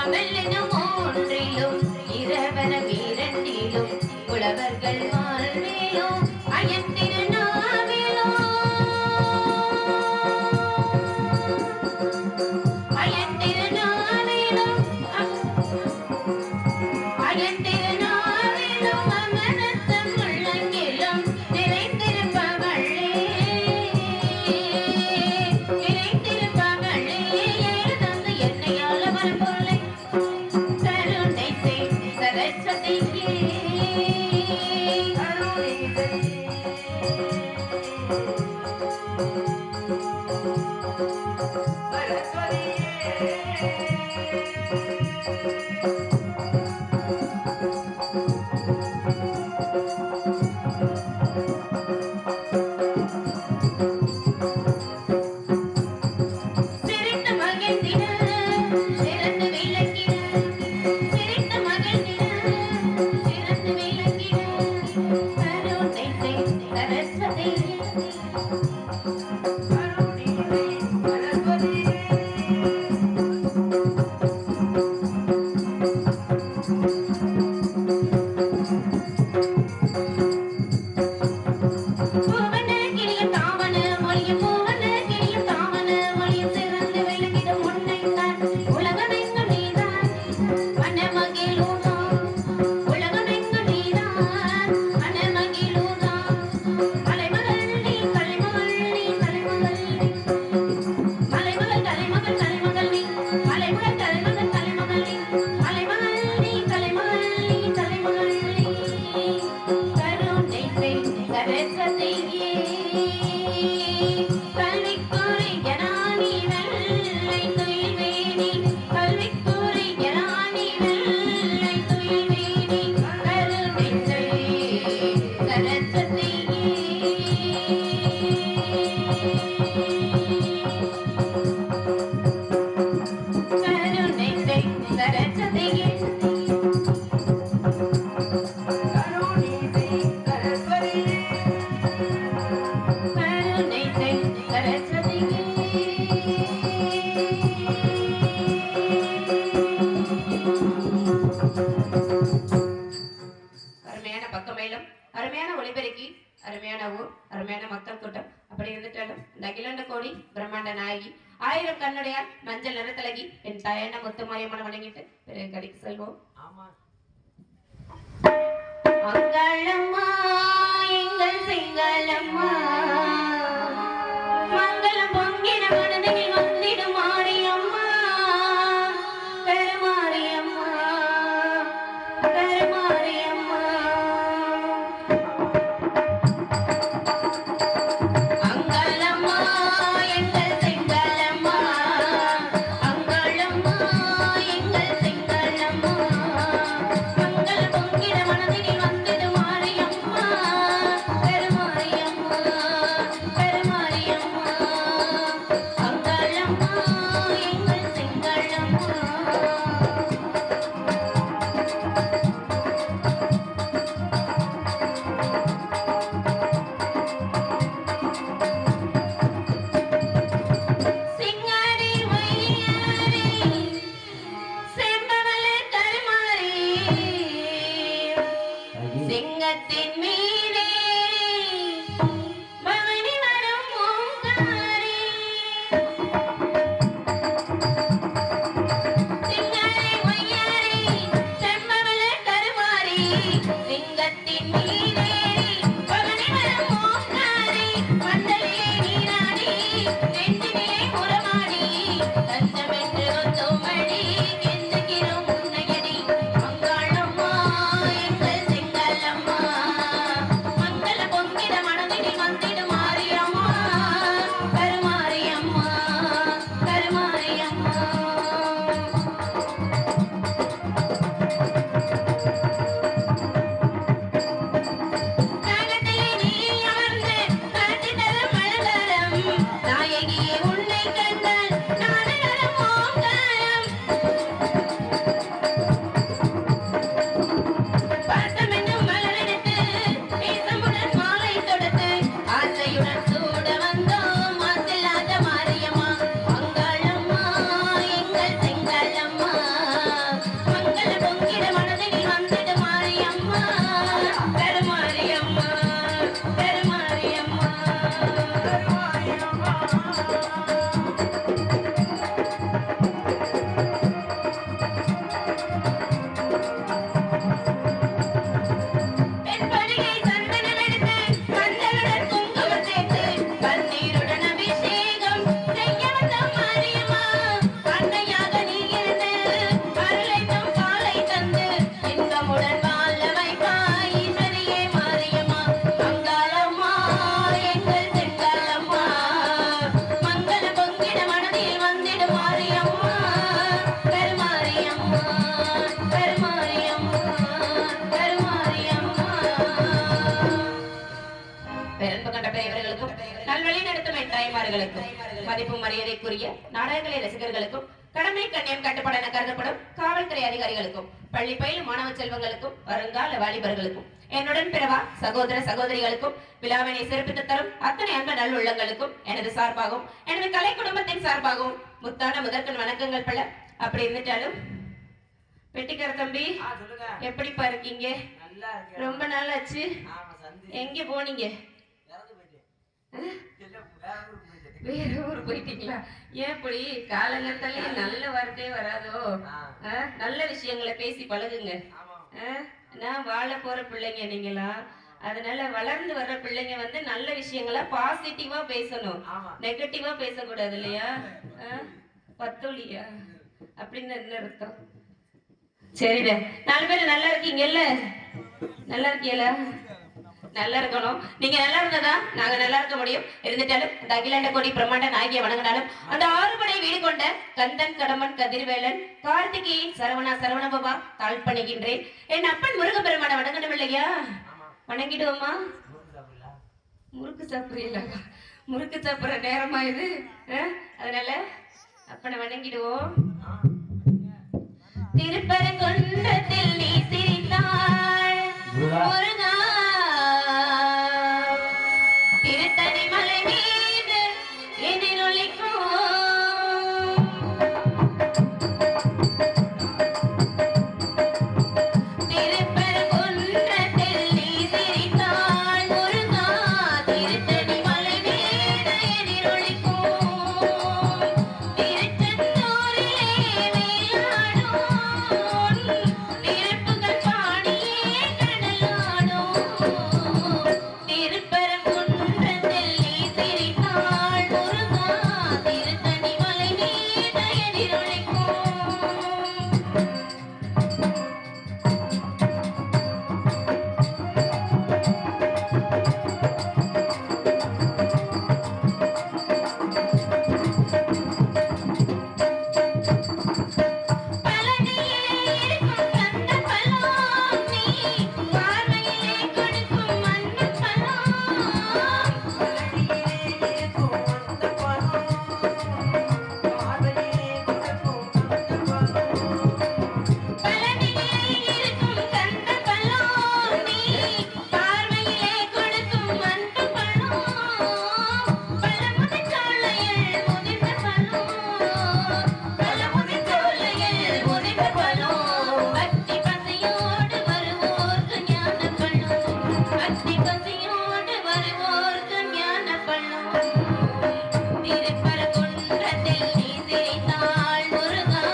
தமிழனும் ஒன்றிலும் இரவனம் இரண்டிலும் புலவர்கள் வாழ்விலும் அயன் திருநாவிலும் அயன் திருநாவிலும் அயன் திருநாவிலும் அமரத்தம் உள்ளங்கிலும் நிறைந்திருப்பவளே நிறைந்திருப்பவளே எழுதந்து என்னையால வரப்போலை கருணை செய் சரஸ்வதியே அருமையான ஒளிபெருக்கி அருமையான ஊர் அருமையான மக்கள் கூட்டம் அப்படி இருந்துட்டாலும் இந்த அகிலாண்ட கோடி பிரம்மாண்ட நாயகி 1000 கண்ணுடையால் மஞ்சள் நிறத்தழகி என் தாயான முத்துமாரியம்மனை வணங்கிட்டு பிறகு கடைக்கு செல்வோம். அங்காளம்மா எங்கள் செங்காலம்மா மங்களம் பொங்கின மனதில் வந்திடும் மாரியம்மா கருமாரியம்மா கருமாரியம்மா அங்காளம்மா எங்கள் செங்காலம்மா அங்காளம்மா எங்கள் செங்காலம்மா மங்களம் பொங்கின மனதில் வந்திடும் மாரியம்மா கருமாரியம்மா தாய்மார்களுக்கும் மதிப்பும் மரியாதைக்குரிய நாடகக்கலை ரசிகர்களுக்கும் கடமை கண்ணியம் கட்டுப்பாடு என கருதப்படும் காவல்துறை அதிகாரிகளுக்கும் பள்ளி பயிலும் மாணவ செல்வங்களுக்கும் வருங்கால வாலிபர்களுக்கும் என்னுடன் பிறவா சகோதர சகோதரிகளுக்கும் விழாவினை சிறப்பித்து தரும் அத்தனை அன்பு நல்லுள்ளங்களுக்கும் எனது சார்பாகவும் எனது கலை குடும்பத்தின் சார்பாகவும் முத்தான முதற்கண் வணக்கங்கள் பல. அப்படி இருந்துட்டாலும் வெட்டிக்கார தம்பி எப்படிப்பா இருக்கீங்க? ரொம்ப நாள் ஆச்சு. எங்க போனீங்க? வேற ஊர் போயிட்டீங்களா? ஏன் இப்படி காலங்கத்தாலே நல்ல வார்த்தையே வராதோ? நல்ல விஷயங்களை பேசி பழகுங்க. நான் வாழ போற பிள்ளைங்க நீங்களா, அதனால வளர்ந்து வர்ற பிள்ளைங்க வந்து நல்ல விஷயங்களா பாசிட்டிவா பேசணும், நெகட்டிவா பேசக்கூடாது இல்லையா? பத்தோலியா அப்படின்னு என்ன அர்த்தம்? சரிடா, 4 பேர் நல்லா இருக்கீங்கல்ல? நல்லா இருக்கீங்களா? நல்லா இருக்கணும். நீங்க நல்லா இருந்தா நாங்க நல்லா இருக்க முடியும். இருந்துட்டாலும் அந்த அகிலாண்ட கோடி பிரம்மாண்ட நாயகியை வணங்கினாலும் அந்த 6 படை வீடு கொண்ட கந்தன் கடமன் கதிர்வேலன் கார்த்திகேயன் சரவண பாபா தாழ் பணிகின்றேன். என் அப்பன் முருகப்பெருமான வணங்கணும் இல்லையா? வணங்கிடுவோமா? முறுக்கு சாப்பிடுறீங்களா? முறுக்கு சாப்பிடுற நேரமா இது? அதனால அப்பனை வணங்கிடுவோம். திருப்பரங்குன்றத்தில் நீ சிரித்தாள் முருகா, திருத்தணி மலை மீது எதிரொலிக்கும் திருப்பரங்குன்றத்தில் நீ சிரித்தாள் முருகா, திருத்தணி மலை மீது எதிரொலிக்கும் திருச்செந்தூரிலே வேலாடும் நெருப்புகள் பாடியே கடலாடும் திருப்பரங்குன்றத்தில் நீ சிரித்தாள் முருகா, திருத்தணி மலை மீது எதிரொலிக்கும். பழனியிலே இருக்கும் கந்த பழம் நீ பார்வையிலே கொடுக்கும் மண்ணு பழம். பழனியிலே இருக்கும் கந்த பழம் பார்வையிலே கொடுக்கும் மண்ணு பழம். பழனியிலே இருக்கும் கந்த பழம் நீ பார்வையிலே கொடுக்கும் மண்ணு பழம். பழமுதிர்ச்சோலையில் முதிர்ந்த பழம், பழமுதிர்ச்சோலையில் முதிர்ந்த பழம். பக்தி பசியோடு வருவோர்க்கு ஞான பழம், பக்தி பசியோடு வருவோர்க்கு ஞான பழம். திருப்பரங்குன்றத்தில் நீ சிரித்தாள் முருகா,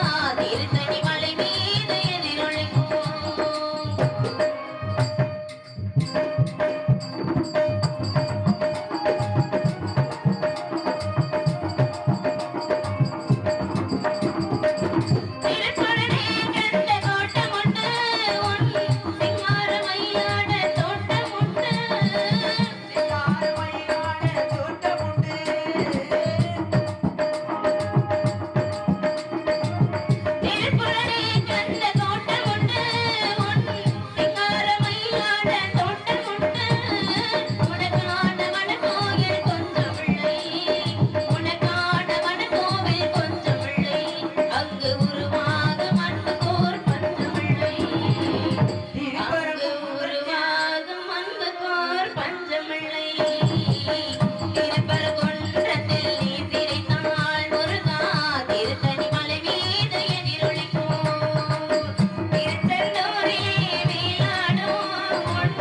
திருத்தணி மலை மீது எதிரொலிக்கும். திருக்குறளே கண்ட கோட்டமுண்டு உன் சிங்காரமயிலாட தோட்டமுண்டு. திருக்குறளே கண்ட கோட்டமுண்டு உன் சிங்காரமயிலாட தோட்டமுண்டு. உனக்கான மனக்கோயில் கொஞ்சமில்லை, உனக்கான மனக்கோவில் கொஞ்சமில்லை, அங்கு உருவாகும் அன்புக்கோர் பஞ்சமில்லை, அங்கு உருவாகும் அன்புக்கோர் பஞ்சமில்லை. திருப்பரங்குன்றத்தில் நீ சிரித்தாள் முருகா, திருத்தணி மலை மீது எதிரொலிக்கும் திருச்செந்தூரிலே வேலாடும்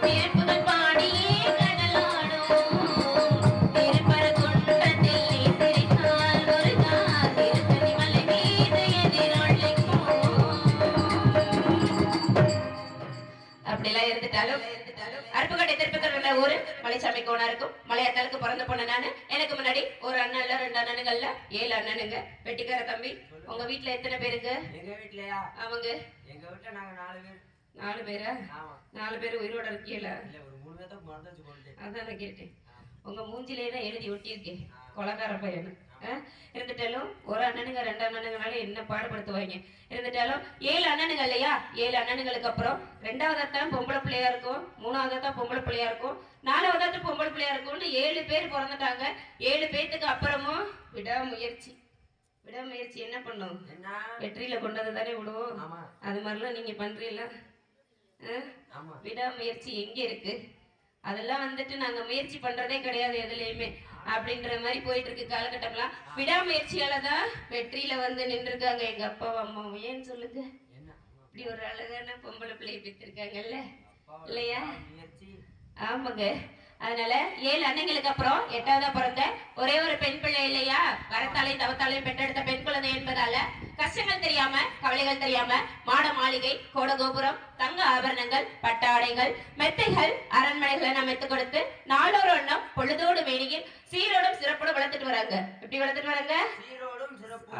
நெருப்புகள் பாடியே கடலாடும் திருப்பரங்குன்றத்தில் நீ சிரித்தாள் முருகா, திருத்தணி மலை மீது எதிரொலிக்கும். அப்படிலாம் இருந்துட்டாலும் அருப்புக்கோட்டை திருப்பத்தூர் உள்ள ஊரு மலைச்சாமி கோணா இருக்கும். மலையாத்தாளுக்கு பிறந்த பொண்ணு நானு. எனக்கு முன்னாடி ஒரு அண்ணன் இல்ல 2 அண்ணனுங்கள்ல 7 அண்ணனுங்க. வெட்டிக்கார தம்பி, உங்க வீட்டுல எத்தனை பேருக்கு? எங்க வீட்லயா? அவங்க எங்க வீட்ல நாங்க 4 பேர். 4 பேரா? ஆமா. 4 பேர் உயிரோட இருக்கீங்களா? இல்ல, ஒரு 3 பேர்த்த மறந்து வச்சு போட்டுட்டேன். அதான் நான் கேட்டேன். உங்க மூஞ்சிலே தான் எழுதி ஒட்டியிருக்கேன் கொலகார பையனு. இருந்துட்டாலும் ஒரு அண்ணனுங்க ரெண்டு அண்ணனுங்கனால என்ன பாடுபடுத்துவாங்க. இருந்துட்டாலும் 7 அண்ணனுங்க இல்லையா, 7 அண்ணனுங்களுக்கு அப்புறம் 2வதாத்தான் பொம்பளை பிள்ளையா இருக்கும், 3வதாத்தான் பொம்பளை பிள்ளையா இருக்கும், 4வதாத்தான் பொம்பளை பிள்ளையா இருக்கும்னு 7 பேர் பிறந்துட்டாங்க. 7 பேத்துக்கு அப்புறமும் விடாமுயற்சி. விடாமுயற்சி என்ன பண்ணும்? வெற்றியில கொண்டது தானே விடுவோம். அது மாதிரிலாம் நீங்க பண்றீங்களா? விடாமுயற்சி எங்க இருக்கு? அதெல்லாம் வந்துட்டு நாங்க முயற்சி பண்றதே கிடையாது எதுலையுமே அப்படின்ற மாதிரி போயிட்டு இருக்கு காலகட்டம்லாம். விடாமுயற்சியால தான் வெற்றியில வந்து நின்று இருக்காங்க எங்க அப்பாவும் அம்மாவும். ஏன்னு சொல்லுங்க, இப்படி ஒரு அழகான பொம்பளை பிள்ளையை பெற்றிருக்காங்கல்ல இல்லையா? ஆமாங்க. அதனால 7 அண்ணங்களுக்கு அப்புறம் 8வதா பிறந்த ஒரே ஒரு பெண் பிள்ளை இல்லையா, வரத்தாலையும் தவத்தாலையும் பெற்றெடுத்த பெண் குழந்தை என்பதால கஷ்டங்கள் தெரியாம கவலைகள் தெரியாம மாட மாளிகை கோட கோபுரம் தங்க ஆபரணங்கள் பட்டாடைகள் மெத்தைகள் அரண்மனைகளை அமைத்து கொடுத்து நாளொரு எண்ணம் பொழுதோடு மேனியில் சீரோடும் சிறப்போடு வளர்த்துட்டு வராங்க. எப்படி வளர்த்துட்டு வராங்க?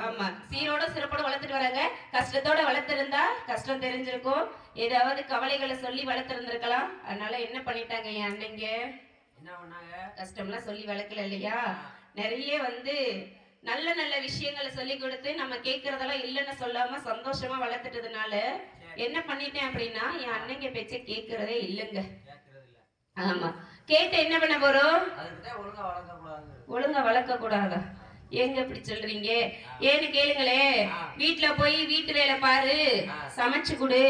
ஆமா, சீரோடும் சிறப்போடு வளர்த்துட்டு வராங்க. கஷ்டத்தோட வளர்த்திருந்தா கஷ்டம் தெரிஞ்சிருக்கும், ஏதாவது கவலைகளை சொல்லி வளர்த்திருந்திருக்கலாம். அதனால என்ன பண்ணிட்டாங்க என் அண்ணங்க, கஷ்டம்லாம் சொல்லி வளர்க்கல இல்லையா, நிறைய வந்து நல்ல நல்ல விஷயங்களை சொல்லி கொடுத்து நம்ம கேட்கறதெல்லாம் இல்லைன்னு சொல்லாம சந்தோஷமா வளர்த்துட்டதுனால என்ன பண்ணிட்டேன் அப்படின்னா என் அண்ணங்க பேச்ச கேட்கறதே இல்லைங்க. ஆமா, கேட்டு என்ன பண்ண போறோம்? ஒழுங்கா வளர்க்க கூடாதா? ஏங்க இப்படி சொல்றீங்க? ஏன்னு கேளுங்களே. வீட்டுல போய் வீட்டு வேலை பாரு, சமைச்சு கொடு,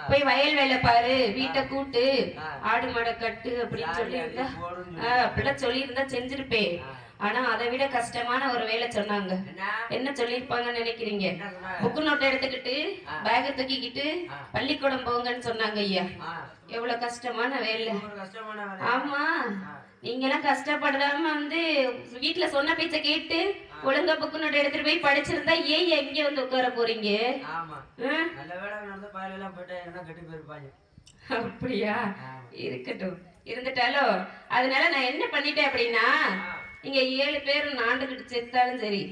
போய் வயல் வேலை பாரு, வீட்டை கூட்டு, ஆடு மாடை கட்டு அப்படின்னு சொல்லியிருந்தா அப்படிலாம் சொல்லியிருந்தா செஞ்சிருப்பேன். ஆனா அதை விட கஷ்டமான ஒரு வேலை சொன்னாங்க. என்ன சொல்லிருப்பாங்கன்னு நினைக்கிறீங்க? புக்கு நோட்டை எடுத்துக்கிட்டு பேக தூக்கிக்கிட்டு பள்ளிக்கூடம் போங்கன்னு சொன்னாங்க. ஐயா, எவ்வளவு கஷ்டமான வேலை. ஆமா, நீங்க எல்லாம் கஷ்டப்படாம வந்து வீட்டுல சொன்ன பேச்ச கேட்டு ஒழுங்கா புக்கு நோட்டை எடுத்துட்டு போய் படிச்சிருந்தா ஏன் இங்க வந்து உட்கார போறீங்க? அப்படியா? இருக்கட்டும், இருந்துட்டாலும் அதனால நான் என்ன பண்ணிட்டேன் அப்படின்னா, இங்க 7 பேரும் நாண்டுகிட்டு செத்தாலும் சரி,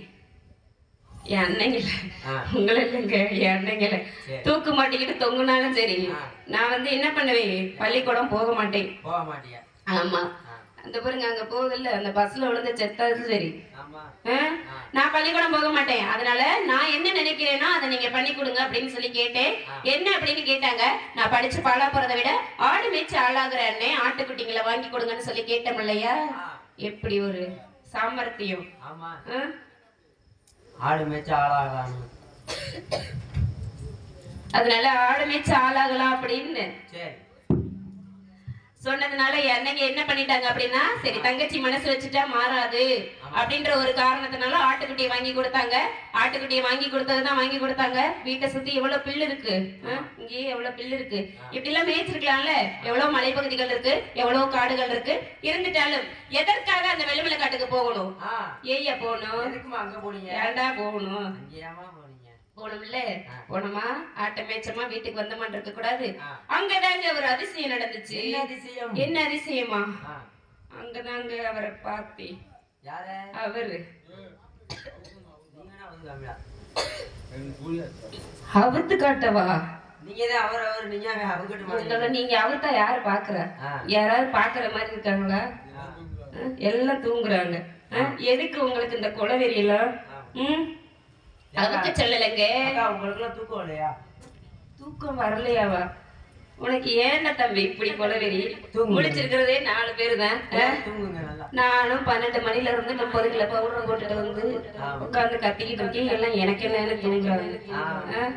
என் அன்னைங்கள உங்களை இல்லைங்க, என் அன்னைங்கள தூக்கு மாட்டிக்கிட்டு தொங்குனாலும் சரி, நான் வந்து என்ன பண்ணுவேன்? பள்ளிக்கூடம் போக மாட்டேன். ஆமா, அந்த பாருங்க அங்க போகுதுல்ல, அந்த பஸ்ல விழுந்து செத்தாலும் சரி, நான் பள்ளிக்கூடம் போக மாட்டேன். அதனால நான் என்ன நினைக்கிறேனோ அதை நீங்க பண்ணி கொடுங்க அப்படின்னு சொல்லி கேட்டேன். என்ன அப்படின்னு கேட்டாங்க, நான் படிச்சு பாலா போறதை விட ஆடு மேய்ச்சி ஆளாகிற அண்ணே ஆட்டுக்குட்டிங்களை வாங்கி கொடுங்கன்னு சொல்லி கேட்டோம் இல்லையா? எப்படி ஒரு சாமர்த்தியம். ஆடு மேய்ச்சி ஆளாகலாம், அதனால ஆடு மேய்ச்சி ஆளாகலாம் அப்படின்னு சொன்னதுனால என்னங்க என்ன பண்ணிட்டாங்க அப்படின்னா, சரி தங்கச்சி மனசு வச்சுட்டா மாறாது அப்படின்ற ஒரு காரணத்தினால ஆட்டுக்குட்டியை வாங்கி கொடுத்தாங்க. ஆட்டுக்குட்டியை வாங்கி கொடுத்ததுதான் வாங்கி கொடுத்தாங்க. வீட்டை சுத்தி எவ்வளவு பில்லு இருக்கு, இங்கேயே எவ்வளவு பில்லு இருக்கு, இப்படி எல்லாம் மேய்ச்சிருக்கலாம்ல. எவ்வளவு மலைப்பகுதிகள் இருக்கு, எவ்வளவு காடுகள் இருக்கு. இருந்துட்டாலும் எதற்காக அந்த வெள்ளமலை காட்டுக்கு போகணும்? ஏய்யா போகணும்? ஏண்டா போகணும்? போனோம்ல, போனோமா ஆட்ட மேய்ச்சமா வீட்டுக்கு வந்தமான் இருக்க கூடாது. அங்கதாங்க ஒரு அதிசயம் நடந்துச்சு. என்ன அதிசயமா? அங்கதாங்க அவரை பார்த்தேன். அவரு அவுத்து காட்டவா? நீங்க அவுத்தா யாரு பாக்குற? யாராவது பாக்குற மாதிரி இருக்காங்களா? எல்லாம் தூங்குறாங்க. எதுக்கு உங்களுக்கு இந்த கொலவெறி எல்லாம்? அதுக்கு சொல்லலைங்க. தூக்கம் இல்லையா? தூக்கம் வரலையாவா உனக்கு? ஏன்டா தம்பி இப்படி கொலவெறி? முடிச்சிருக்கிறதே 4 பேரு தான். நானும் 12 மணில இருந்து 30 கிலோ பவுடர் போட்டுட்டு வந்து உட்காந்து கத்திக்கிட்டு இருக்கேன். எல்லாம் எனக்கு என்ன தூங்குறாங்க.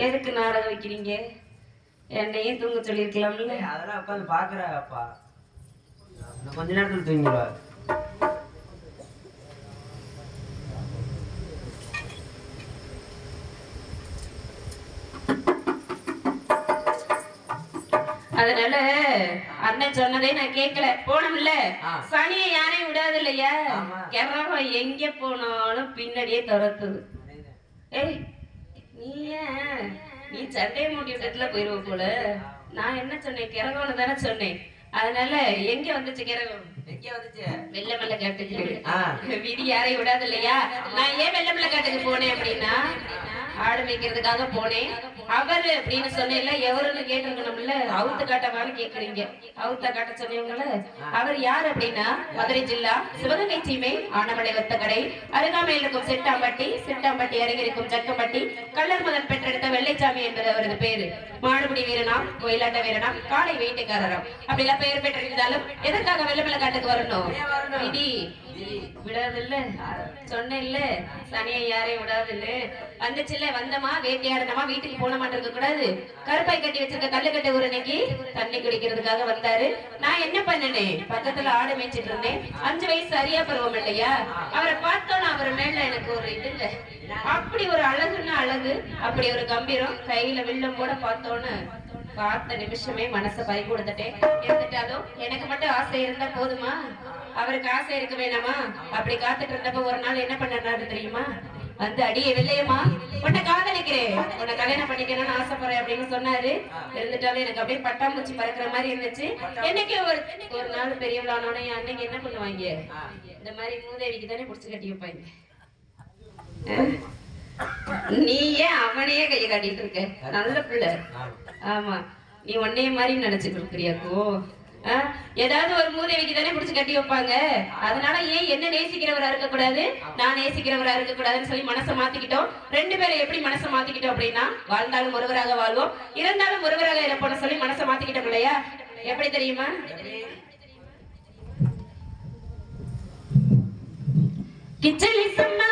எதுக்கு நாடகம் வைக்கிறீங்க? என்னையும் தூங்க சொல்லிருக்கலாம்ல. அதெல்லாம் உட்காந்து பாக்குறாப்பா, கொஞ்ச நேரத்துல தூங்கிடுவா. அதனால அண்ணன் சொன்னதே நான் கேட்கல. போனோம்ல, சனியை யாரையும் விடாது இல்லையா? கிரகம் எங்க போனாலும் பின்னாடியே துரத்துது. ஏய், நீ சண்டையை மூட்டி விட்டதுல போயிருவ போல. நான் என்ன சொன்னேன்? கிரகம்னு தானே சொன்னேன். அதனால எங்க வந்துச்சு கிரகம்? வெள்ளமலை காட்டுக்கு. விதி யாரையும் விடாது இல்லையா? நான் ஏன் வெள்ளமலை காட்டுக்கு போனேன் அப்படின்னா, ஆடு மேய்க்கிறதுக்காக போனேன். அவரு அப்படின்னு சொன்னேன்ல, எவருன்னு கேட்டிருக்கணும்ல, அவுத்த காட்டவான்னு கேக்குறீங்க. அவுத்த காட்ட சொன்னீங்கல்ல, அவர் யார் அப்படின்னா மதுரை ஜில்லா சிவகங்கை சீமை ஆனமலை ஒத்தக்கடை அருகாமையில் இருக்கும் சிட்டாம்பட்டி அருகே இருக்கும் ஜக்கம்பட்டி கள்ளர் மகன் பெற்றெடுத்த வெள்ளைச்சாமி என்பது அவரது பேரு. மாடுபிடி வீரனாம், கோயிலாட்ட வீரனாம், காளை வேட்டைக்காரராம். அப்படிலாம் பெயர் பெற்றிருந்தாலும் எதற்காக வெள்ளமலை காட்டுக்கு வரணும்? விடாதில்ல சொன்ன இல்ல, சனியை யாரையும் விடாதில்ல. வந்துச்சுல்ல, வந்தமா வேட்டையாடனமா வீட்டுக்கு போன மாட்டேன் இருக்க கூடாது. கருப்பாய் கட்டி வச்சிருக்க கல்லுக்கட்டை ஒரு இன்னைக்கு தண்ணி குடிக்கிறதுக்காக வந்தாரு. நான் என்ன பண்ணனேன், பக்கத்துல ஆடு மேய்ச்சிட்டு இருந்தேன். 5 வயசு சரியா பருவம் இல்லையா, அவரை பார்த்தோன்னா அவர் மேல எனக்கு ஒரு இது இல்ல, அப்படி ஒரு அழகுன்னா அழகு, அப்படி ஒரு கம்பீரம், கையில வில்லம் கூட பார்த்தோன்னு பார்த்த நிமிஷமே மனசை பறி கொடுத்துட்டேன். இருந்துட்டாலும் எனக்கு மட்டும் ஆசை இருந்தா போதுமா, அவருக்கு ஆசை இருக்க வேணாமா? அப்படி காத்துட்டு இருந்தப்ப ஒரு நாள் என்ன பண்ணாரு தெரியுமா? வந்து அடியே வெள்ளையம்மா, உன்னை காதலிக்கிறேன், உன்னை கல்யாணம் பண்ணிக்கணும்னு ஆசைப்படுறேன் அப்படின்னு சொன்னாரு. இருந்துட்டாலும் எனக்கு அப்படியே பட்டாம்பூச்சி பறக்கிற மாதிரி இருந்துச்சு. என்னைக்கு ஒரு நாள் பெரியவளானோட அன்னைக்கு என்ன பண்ணுவாங்க, இந்த மாதிரி மூதேவிக்கு தானே புடிச்சு கட்டி வைப்பாங்க. நீ ஏன் அவனையே கையை காட்டிட்டு இருக்க? நல்ல பிள்ளை. ஆமா, நீ உன்னைய மாதிரி நினைச்சுட்டு இருக்கிறியாக்கோ. ஏதாவது ஒரு மூதேவிக்கு தானே புடிச்சு கட்டி வைப்பாங்க. அதனால ஏன் என்ன நேசிக்கிறவரா இருக்க கூடாது, நான் நேசிக்கிறவரா இருக்க கூடாதுன்னு சொல்லி மனசை மாத்திக்கிட்டோம். 2 பேரை எப்படி மனசை மாத்திக்கிட்டோம் அப்படின்னா, வாழ்ந்தாலும் ஒருவராக வாழ்வோம், இறந்தாலும் ஒருவராக இருப்போம்னு சொல்லி மனசை மாத்திக்கிட்டோம் இல்லையா? எப்படி தெரியுமா? கிச்சலி சொன்னா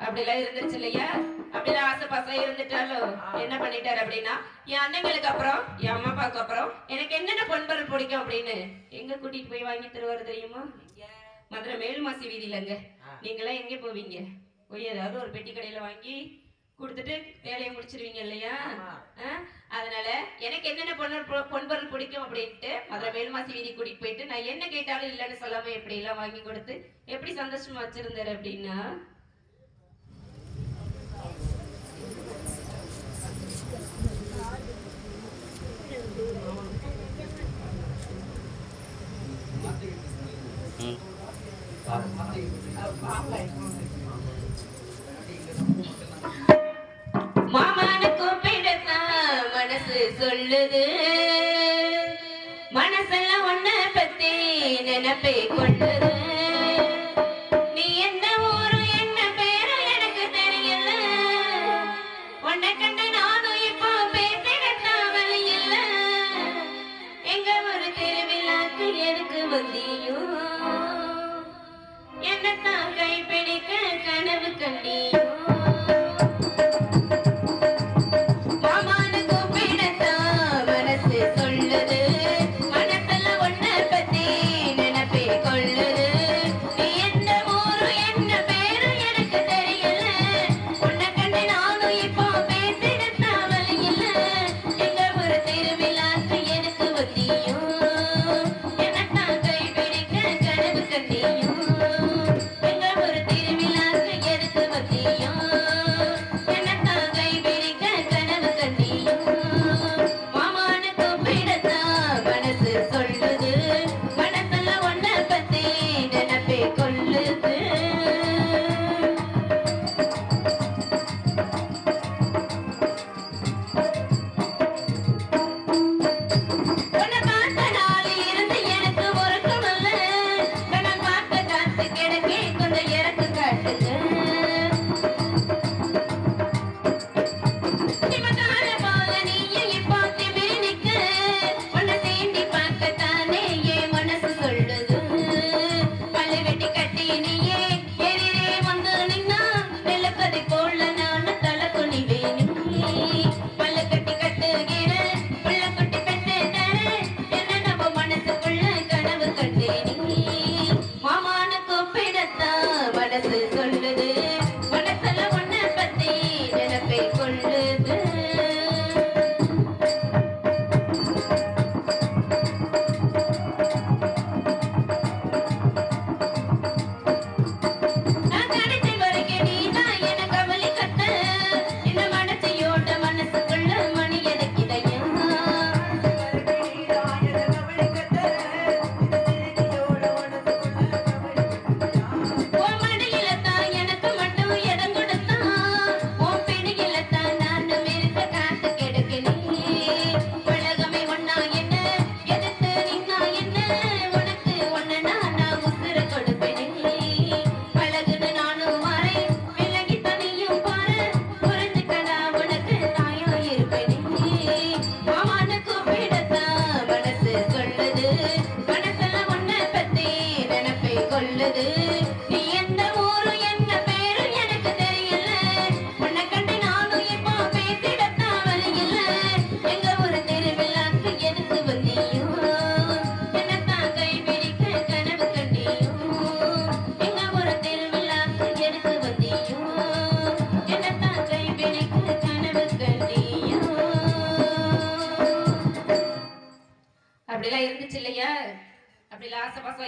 அப்படிலாம் இருந்துச்சு இல்லையா? அப்படிலாம் ஆசை பாசா இருந்துட்டாலும் என்ன பண்ணிட்டாரு அப்படின்னா, என் அண்ணங்களுக்கு அப்புறம் என் அம்மா அப்பாவுக்கு அப்புறம் எனக்கு என்னென்ன பொன்பொருள் பிடிக்கும் அப்படின்னு எங்க கூட்டிட்டு போய் வாங்கி தருவாரு தெரியுமா? மதுரை மேல்மாசி வீதியிலங்க. நீங்களாம் எங்க போவீங்க? போய் ஏதாவது ஒரு பெட்டி கடையில வாங்கி கொடுத்துட்டு வேலையை முடிச்சிருவீங்க இல்லையா? அதனால எனக்கு என்னென்ன பொன்பொருள் பிடிக்கும் அப்படின்ட்டு மதுரை மேல்மாசி வீதி கூட்டிட்டு போயிட்டு நான் என்ன கேட்டாலும் இல்லைன்னு சொல்லாம எப்படி எல்லாம் வாங்கி கொடுத்து எப்படி சந்தோஷமா வச்சிருந்தாரு அப்படின்னா, மாமான கூப்பிடத்தான் மனசு சொல்லுது, மனசெல்லாம் ஒன்ன பத்தி நினைப்பே கொள்ளுது. நீ எந்த ஊரு என்ன பேரு எனக்கு தெரியல, உன்னை கண்ட நானும் இப்போ பேசிடத்தான் வழி இல்ல. எங்க ஒரு திருவிழாக்கு எதுக்கு வந்தியோ, என்னத்தான் கைப்பிடிக்க கனவு கண்டியோ.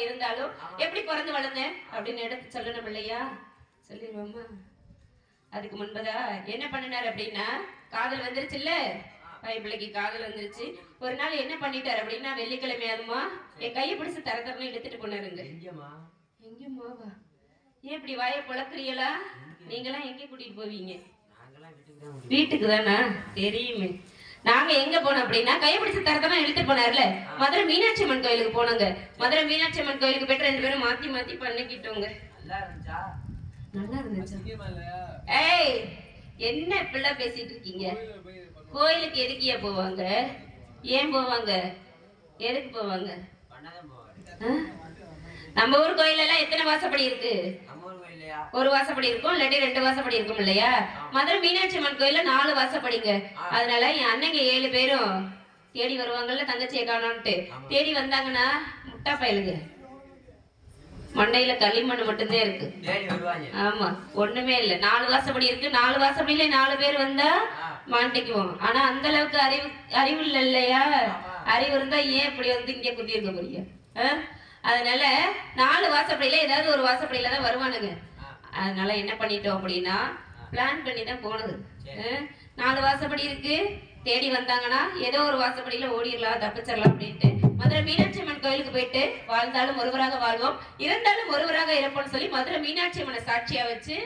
இருந்தாலும் எப்படி பிறந்து வளர்ந்தேன் அப்படின்னு எடுத்து சொல்லணும் இல்லையா? சொல்லிடுவோமா? அதுக்கு முன்பதா என்ன பண்ணினாரு அப்படின்னா, காதல் வந்துருச்சுல்ல, பிள்ளைக்கு காதல் வந்துருச்சு. ஒரு நாள் என்ன பண்ணிட்டாரு அப்படின்னா, வெள்ளிக்கிழமை அதுமா என் கையை பிடிச்சு தரன்னு எடுத்துட்டு போனாருங்க. எங்கம்மாவா? ஏன் இப்படி வாயை புழக்கிறீங்களா? நீங்களாம் எங்க கூட்டிட்டு போவீங்க? வீட்டுக்கு தானா? தெரியுமே. நாங்க எங்க போனோம் அப்படின்னா, கைப்பிடிச்சு தரத்தான் எடுத்துட்டு போனார்ல, மதுரை மீனாட்சி அம்மன் கோயிலுக்கு போனோங்க. மதுரை மீனாட்சி அம்மன் கோயிலுக்கு போயிட்டு 2 பேரும் மாத்தி மாத்தி பண்ணிக்கிட்டோங்க. நல்லா இருந்துச்சா? ஏய், என்ன இப்படிலாம் பேசிட்டு இருக்கீங்க? கோயிலுக்கு எதுக்கியா போவாங்க? ஏன் போவாங்க? எதுக்கு போவாங்க? நம்ம ஊர் கோயில் எல்லாம் எத்தனை வாசப்படி இருக்கு? ஒரு வாசப்படி இருக்கும் இல்லாட்டி 2 வாசப்படி இருக்கும் இல்லையா? மதுரை மீனாட்சி அம்மன் கோயில்ல 4 வாசப்படிங்க. அதனால என் அண்ணங்க 7 பேரும் தேடி வருவாங்கல்ல, தங்கச்சியை காணோன்ட்டு தேடி வந்தாங்கன்னா முட்டா பயலுங்க, மண்டையில களிமண் மட்டும்தான் இருக்கு. ஆமா, ஒண்ணுமே இல்ல. 4 வாசப்படி இருக்கு. 4 வாசப்படியில 4 பேர் வந்தா மாட்டிக்குவோம். ஆனா அந்த அளவுக்கு அறிவு இல்ல இல்லையா? அறிவு இருந்தா ஏன் இப்படி வந்து இங்க குத்தி இருக்க போறீங்க? அதனால 4 வாசப்படியில ஏதாவது ஒரு வாசப்படியில தான் வருவானுங்க. அதனால என்ன பண்ணிட்டோம் அப்படின்னா பிளான் பண்ணி தான் போனது. 4 வாசப்படி இருக்கு, தேடி வந்தாங்கன்னா ஏதோ ஒரு வாசப்படியில ஓடிடலாம், தப்பிச்சிடலாம் அப்படின்ட்டு மதுரை மீனாட்சி அம்மன் கோயிலுக்கு போயிட்டு வாழ்ந்தாலும் ஒருவராக வாழ்வோம், இருந்தாலும் ஒருவராக இருப்போம்னு சொல்லி மதுரை மீனாட்சி அம்மனை சாட்சியா வச்சு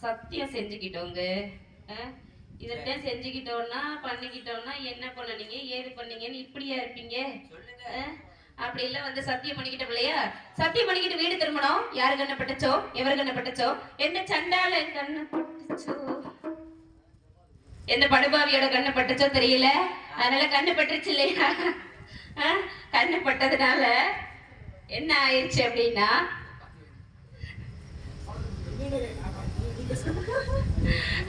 சத்தியம் செஞ்சுக்கிட்டோங்க. இதெல்லாம் செஞ்சுக்கிட்டோம்னா பண்ணிக்கிட்டோம்னா என்ன பண்ணீங்க ஏது பண்ணீங்கன்னு இப்படியா இருப்பீங்க? அப்படி எல்லாம் வந்து சத்தியம் பண்ணிக்கிட்டோம் இல்லையா? சத்தியம் பண்ணிக்கிட்டு வீடு திரும்பணும். யாரு கண்ணு பட்டுச்சோ, எவர் கண்ணு பட்டுச்சோ, எந்த சண்டால கண்ணு பட்டுச்சோ, எந்த படுபாவியோட கண்ணு பட்டுச்சோ தெரியல. அதனால கண்ணு பட்டுருச்சு இல்லையா? கண்ணு பட்டதுனால என்ன ஆயிடுச்சு அப்படின்னா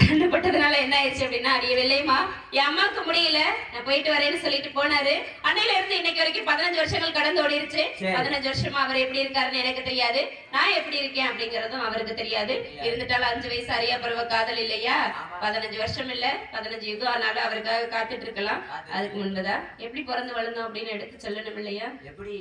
கண்டுபட்டதுனால என்ன ஆயிடுச்சு அப்படின்னா, அடிய வெள்ளையம்மா என் அம்மாவுக்கு முடியல, நான் போயிட்டு வரேன்னு சொல்லிட்டு போனாரு. அன்னையில இருந்து இன்னைக்கு வரைக்கும் 15 வருஷங்கள் கடந்து ஓடிருச்சு. 15 வருஷமா அவர் எப்படி இருக்காருன்னு எனக்கு தெரியாது, நான் எப்படி இருக்கேன் அப்படிங்கறதும் அவருக்கு தெரியாது. இருந்துட்டாலும் 5 வயசு அறியா பருவ காதல் இல்லையா? 15 வருஷம் இல்ல 15 யுகம் ஆனாலும் அவருக்காக காத்துட்டு இருக்கலாம். அதுக்கு முன்புதான் எப்படி பிறந்து வளர்ந்தோம் அப்படின்னு எடுத்து சொல்லணும் இல்லையா? எப்படி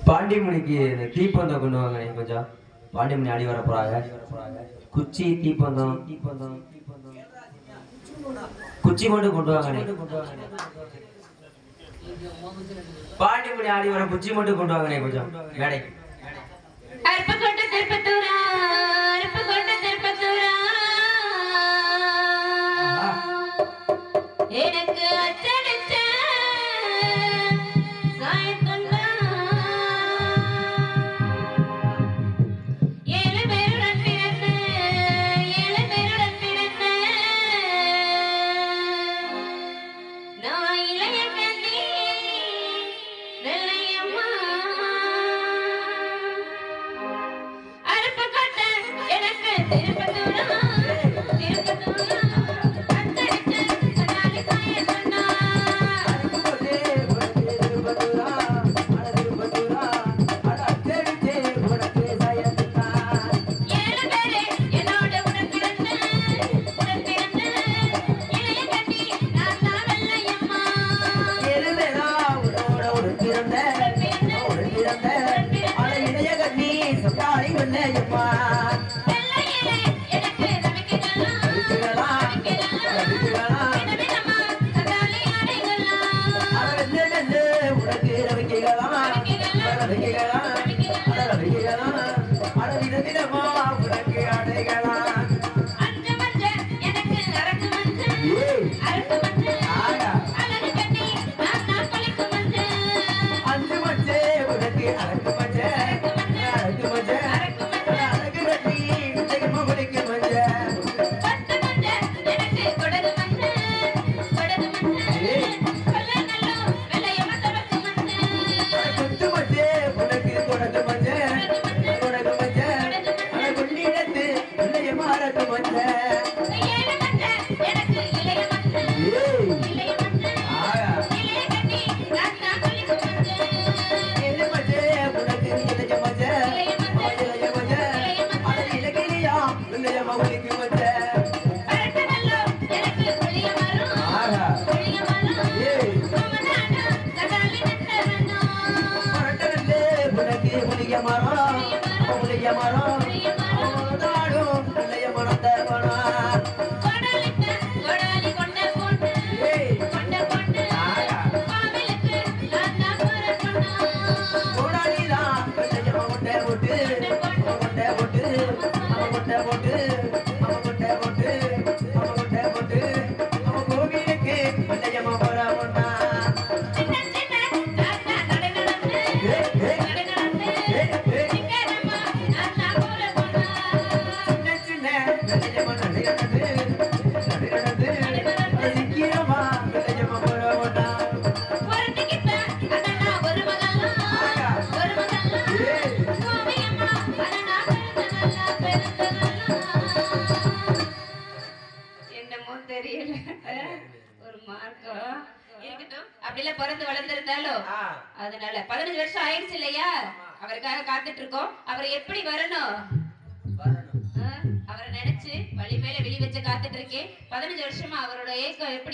பாண்டியமணிக்கு தீப்பந்தம் கொண்டு வாங்க கொஞ்சம். பாண்டியமணி ஆடி வர போறாங்க. குச்சி தீப்பந்தம் குச்சி மட்டும் கொண்டு வாங்க. பாண்டியமணி ஆடி வர குச்சி மட்டும் கொண்டு வாங்க கொஞ்சம் வேலைக்கு. எனக்கு அச்சடிச்ச சாயத்தொண்டா 7 பேருடன் பிறந்து 7 பேருடன் பிறந்த நான் இளைய கண்ணி வெள்ளையம்மா அருப்பு கொட்ட எனக்கு திருப்பத்தூரா தெரியல. ஒரு மார்க்கம் இருக்கட்டும். அப்படிலாம் பிறந்து வளர்ந்திருந்தாலும் அதனால 15 வருஷம் ஆயிடுச்சு இல்லையா? அவருக்காக காத்துட்டு இருக்கோம். அவர் எப்படி வரணும்? அவரை நினைச்சு வழி மேல விழி வச்சு காத்துட்டு இருக்கேன். 15 வருஷமா அவரோட ஏக்கம் எப்படி